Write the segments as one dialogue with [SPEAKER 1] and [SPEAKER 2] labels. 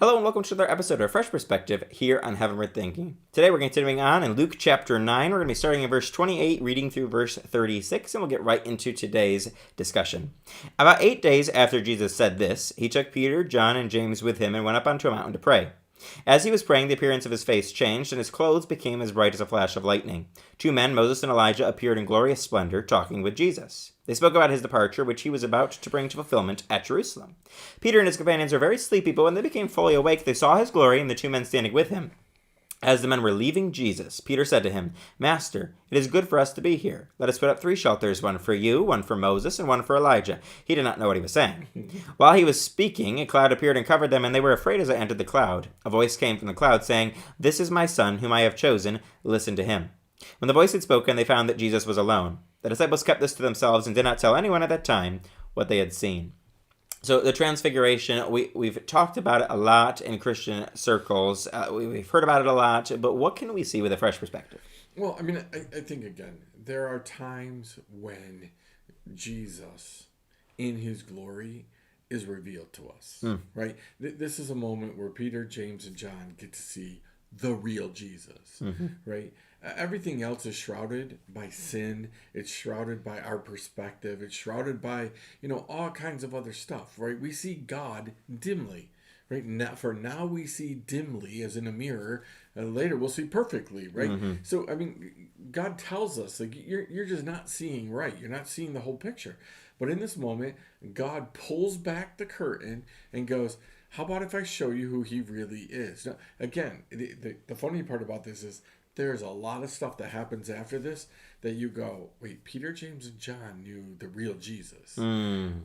[SPEAKER 1] Hello and welcome to another episode of Fresh Perspective here on Heavenward Thinking. Today we're continuing on in Luke chapter 9. We're going to be starting in verse 28, reading through verse 36, and we'll get right into today's discussion. About 8 days after Jesus said this, he took Peter, John, and James with him and went up onto a mountain to pray. As he was praying, the appearance of his face changed, and his clothes became as bright as a flash of lightning. Two men, Moses and Elijah, appeared in glorious splendor, talking with Jesus. They spoke about his departure, which he was about to bring to fulfillment at Jerusalem. Peter and his companions were very sleepy, but when they became fully awake, they saw his glory and the two men standing with him. As the men were leaving Jesus, Peter said to him, "Master, it is good for us to be here. Let us put up 3 shelters, one for you, one for Moses, and one for Elijah." He did not know what he was saying. While he was speaking, a cloud appeared and covered them, and they were afraid as they entered the cloud. A voice came from the cloud saying, "This is my son, whom I have chosen. Listen to him." When the voice had spoken, they found that Jesus was alone. The disciples kept this to themselves and did not tell anyone at that time what they had seen. So the Transfiguration, we've talked about it a lot in Christian circles. We've heard about it a lot, but what can we see with a fresh perspective?
[SPEAKER 2] Well, I mean, I think, again, there are times when Jesus, in his glory, is revealed to us, right? This is a moment where Peter, James, and John get to see the real Jesus, right? Everything else is shrouded by sin. It's shrouded by our perspective. It's shrouded by, all kinds of other stuff, right? We see God dimly, right? Now we see dimly as in a mirror. Later we'll see perfectly, right? So, I mean, God tells us, like, you're just not seeing right. You're not seeing the whole picture. But in this moment, God pulls back the curtain and goes, how about if I show you who he really is? Now, again, the funny part about this is there's a lot of stuff that happens after this that you go, wait, Peter, James, and John knew the real Jesus,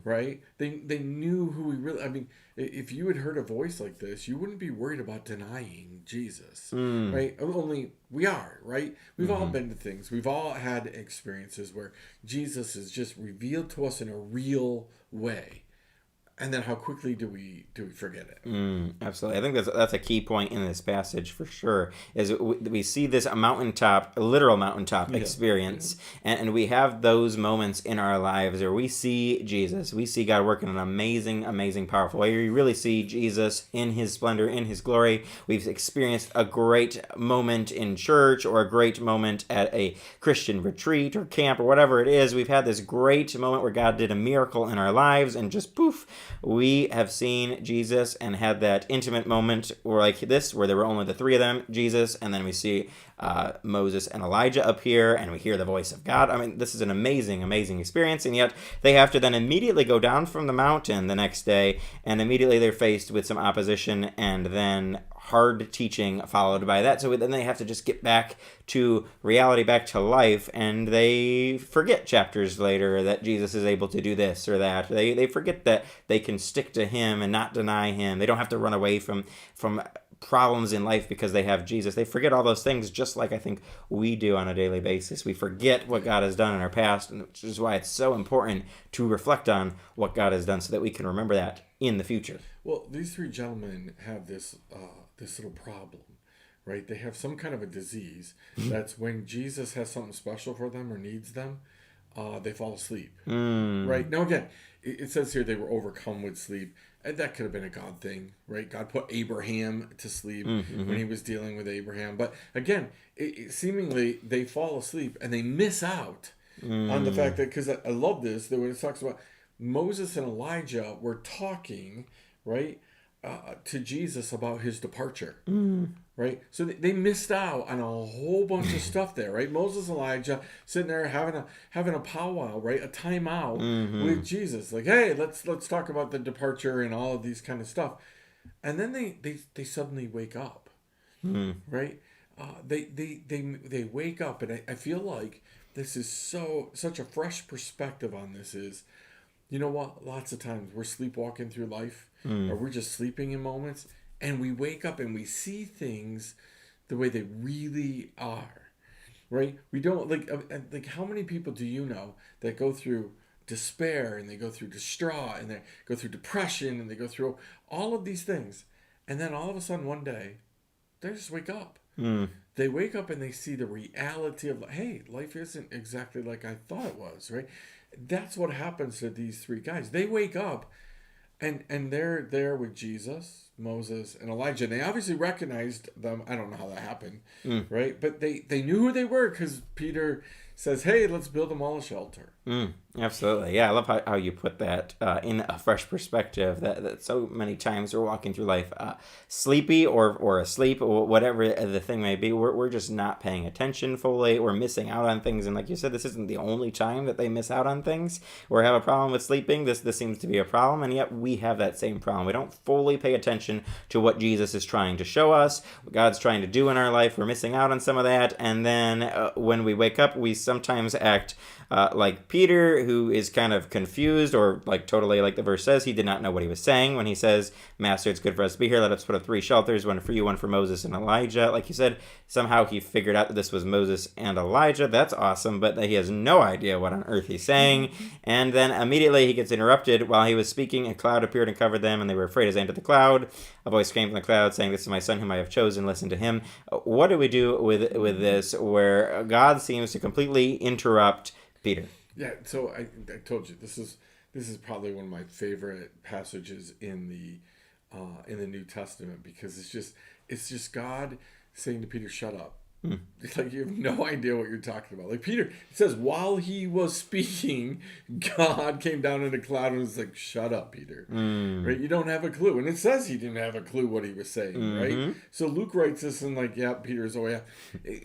[SPEAKER 2] right? They knew who he really, I mean, if you had heard a voice like this, you wouldn't be worried about denying Jesus, right? Only we are, right? We've all been to things. We've all had experiences where Jesus is just revealed to us in a real way. And then how quickly do we forget it?
[SPEAKER 1] Absolutely. I think that's a key point in this passage for sure, is we see this mountaintop, literal mountaintop experience, and we have those moments in our lives where we see Jesus, we see God working in an amazing, amazing, powerful way. We really see Jesus in his splendor, in his glory. We've experienced a great moment in church or a great moment at a Christian retreat or camp or whatever it is. We've had this great moment where God did a miracle in our lives, and just poof, we have seen Jesus and had that intimate moment where, like this, where there were only the 3 of them, Jesus, and then we see Moses and Elijah appear, and we hear the voice of God. I mean, this is an amazing, amazing experience, and yet they have to then immediately go down from the mountain the next day, and immediately they're faced with some opposition, and then hard teaching followed by that. So then they have to just get back to reality, back to life, and they forget chapters later that Jesus is able to do this or that. They forget that they can stick to him and not deny him. They don't have to run away from problems in life because they have Jesus. They forget all those things, just like I think we do on a daily basis. We forget what God has done in our past, and which is why it's so important to reflect on what God has done so that we can remember that in the future.
[SPEAKER 2] Well, these 3 gentlemen have this little problem, right? They have some kind of a disease that's when Jesus has something special for them or needs them, they fall asleep, right? Now, again, it says here they were overcome with sleep. And that could have been a God thing, right? God put Abraham to sleep when he was dealing with Abraham. But again, seemingly they fall asleep and they miss out on the fact that, because I love this, that when it talks about Moses and Elijah were talking, right, to Jesus about his departure, right? So they missed out on a whole bunch of stuff there, right? Moses and Elijah sitting there having a powwow, right? A timeout with Jesus, like, hey, let's talk about the departure and all of these kind of stuff, and then they suddenly wake up, right? They wake up, and I feel like this is such a fresh perspective on this is. You know what? Lots of times we're sleepwalking through life, or we're just sleeping in moments, and we wake up and we see things the way they really are, right? We don't like how many people do you know that go through despair, and they go through distraught, and they go through depression, and they go through all of these things, and then all of a sudden one day they just wake up. They wake up and they see the reality of, hey, life isn't exactly like I thought it was, right? That's what happens to these 3 guys. They wake up And they're there with Jesus, Moses, and Elijah. And they obviously recognized them. I don't know how that happened, right? But they knew who they were because Peter says, "Hey, let's build them all a shelter."
[SPEAKER 1] Absolutely. Yeah, I love how you put that in a fresh perspective, that so many times we're walking through life sleepy or asleep, or whatever the thing may be. We're just not paying attention fully. We're missing out on things. And like you said, this isn't the only time that they miss out on things or have a problem with sleeping. This seems to be a problem, and yet we have that same problem. We don't fully pay attention to what Jesus is trying to show us, what God's trying to do in our life. We're missing out on some of that. And then when we wake up, we sometimes act like Peter, who is kind of confused, or like totally, like the verse says, he did not know what he was saying when he says, "Master, it's good for us to be here. Let us put up 3 shelters, one for you, one for Moses and Elijah." Like you said, somehow he figured out that this was Moses and Elijah. That's awesome, but he has no idea what on earth he's saying. And then immediately he gets interrupted. While he was speaking, a cloud appeared and covered them, and they were afraid as they entered the cloud. A voice came from the cloud saying, "This is my son whom I have chosen. Listen to him." What do we do with this, where God seems to completely interrupt Peter?
[SPEAKER 2] Yeah, so I told you this is probably one of my favorite passages in the New Testament, because it's just God saying to Peter, "Shut up." It's like you have no idea what you're talking about. Like Peter, it says while he was speaking, God came down in a cloud and was like, "Shut up, Peter." Right? You don't have a clue. And it says he didn't have a clue what he was saying, right? So Luke writes this and like, yeah, Peter's, oh yeah.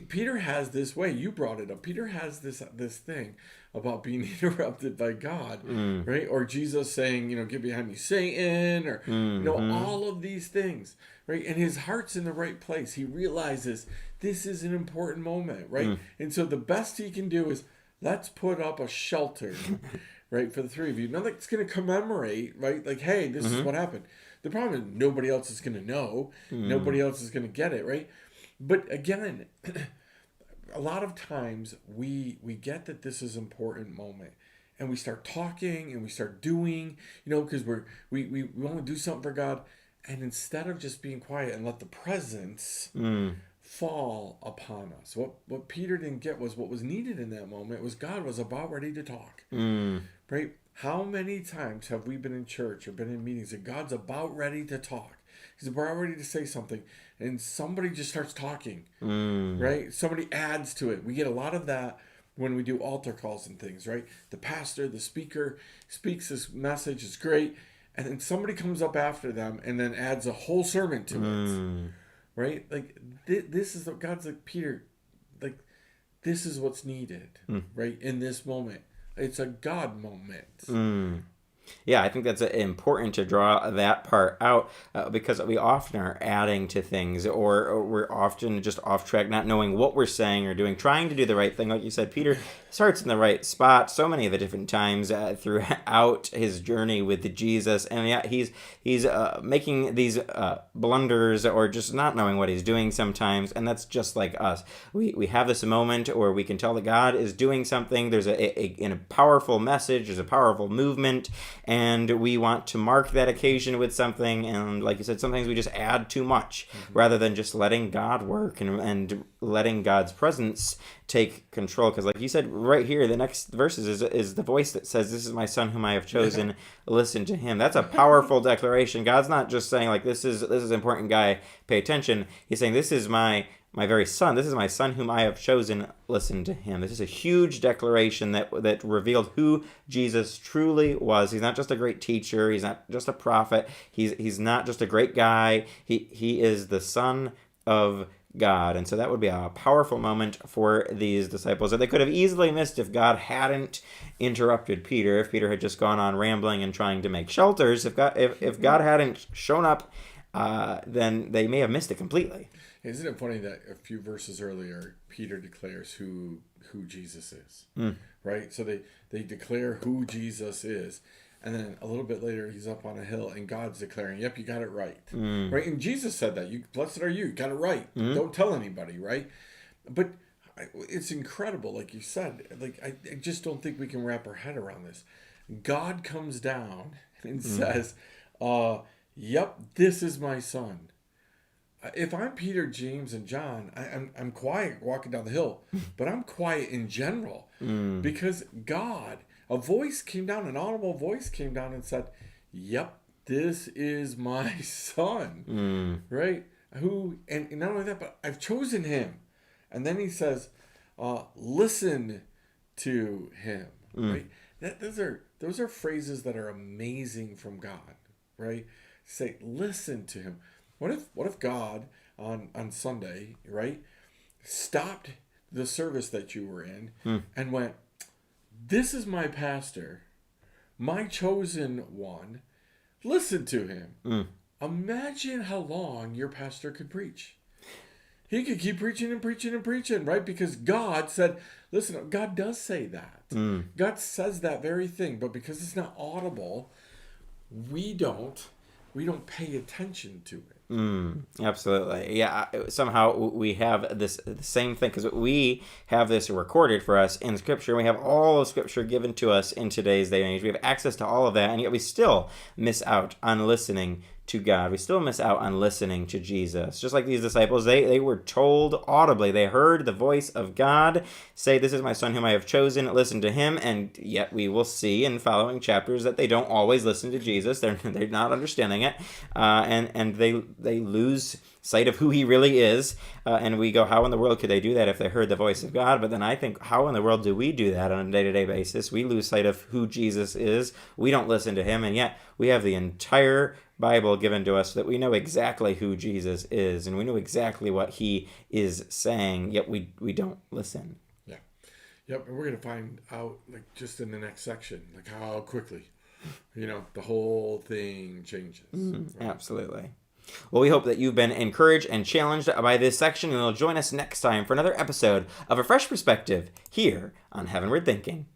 [SPEAKER 2] Peter has this way. You brought it up. Peter has this thing about being interrupted by God, right? Or Jesus saying, "Get behind me, Satan," or all of these things, right? And his heart's in the right place. He realizes this is an important moment, right? And so the best he can do is, let's put up a shelter, right, for the 3 of you. Not like it's going to commemorate, right? Like, hey, this is what happened. The problem is nobody else is going to know. Nobody else is going to get it, right? But again, a lot of times we get that this is an important moment, and we start talking and we start doing, because we want to do something for God, and instead of just being quiet and let the presence fall upon us, what Peter didn't get was what was needed in that moment was God was about ready to talk, right? How many times have we been in church or been in meetings and God's about ready to talk? He's about ready to say something, and somebody just starts talking, right? Somebody adds to it. We get a lot of that when we do altar calls and things, right? The pastor, the speaker speaks this message, it's great, and then somebody comes up after them and then adds a whole sermon to it, right? Like this is what God's like, Peter, like this is what's needed, right? In this moment, it's a God moment.
[SPEAKER 1] Yeah, I think that's important to draw that part out because we often are adding to things, or we're often just off track, not knowing what we're saying or doing, trying to do the right thing. Like you said, Peter starts in the right spot so many of the different times throughout his journey with Jesus, and yet he's making these blunders or just not knowing what he's doing sometimes, and that's just like us. We have this moment where we can tell that God is doing something. There's a powerful message, there's a powerful movement, and we want to mark that occasion with something, and like you said, sometimes we just add too much rather than just letting God work and letting God's presence take control. Because like you said, right here, the next verses is the voice that says, "This is my son whom I have chosen, listen to him." That's a powerful declaration. God's not just saying like, this is an important guy, pay attention. He's saying, "This is my very son. This is my son whom I have chosen. Listen to him." This is a huge declaration that revealed who Jesus truly was. He's not just a great teacher. He's not just a prophet. He's not just a great guy. He is the Son of God. And so that would be a powerful moment for these disciples that they could have easily missed if God hadn't interrupted Peter, if Peter had just gone on rambling and trying to make shelters. If God hadn't shown up, then they may have missed it completely.
[SPEAKER 2] Isn't it funny that a few verses earlier, Peter declares who Jesus is, right? So they declare who Jesus is, and then a little bit later, he's up on a hill, and God's declaring, "Yep, you got it right," right? And Jesus said that, "Blessed are you, got it right. Don't tell anybody," right? But it's incredible, like you said. Like I just don't think we can wrap our head around this. God comes down and says, "Yep, this is my son." If I'm Peter, James, and John, I'm quiet walking down the hill, but I'm quiet in general because God, an audible voice came down and said, "Yep, this is my son, right? Who, and not only that, but I've chosen him. And then he says, listen to him, right? Those are phrases that are amazing from God, right? Say, listen to him. What if God on Sunday, right, stopped the service that you were in and went, this is my pastor, my chosen one, listen to him. Imagine how long your pastor could preach. He could keep preaching and preaching and preaching, right? Because God said, listen, God does say that. God says that very thing, but because it's not audible, we don't pay attention to it.
[SPEAKER 1] Absolutely. Yeah, somehow we have the same thing, because we have this recorded for us in Scripture. We have all of Scripture given to us in today's day and age. We have access to all of that, and yet we still miss out on listening to God. We still miss out on listening to Jesus. Just like these disciples, they were told audibly. They heard the voice of God say, this is my son whom I have chosen, listen to him. And yet we will see in following chapters that they don't always listen to Jesus. They're not understanding it. And they lose sight of who he really is. And we go, how in the world could they do that if they heard the voice of God? But then I think, how in the world do we do that on a day-to-day basis? We lose sight of who Jesus is. We don't listen to him. And yet we have the entire Bible given to us so that we know exactly who Jesus is, and we know exactly what he is saying, yet we don't listen.
[SPEAKER 2] Yeah. Yep. And we're going to find out, like, just in the next section, like, how quickly, the whole thing changes.
[SPEAKER 1] Right? Absolutely. Well, we hope that you've been encouraged and challenged by this section, and you'll join us next time for another episode of A Fresh Perspective here on Heavenward Thinking.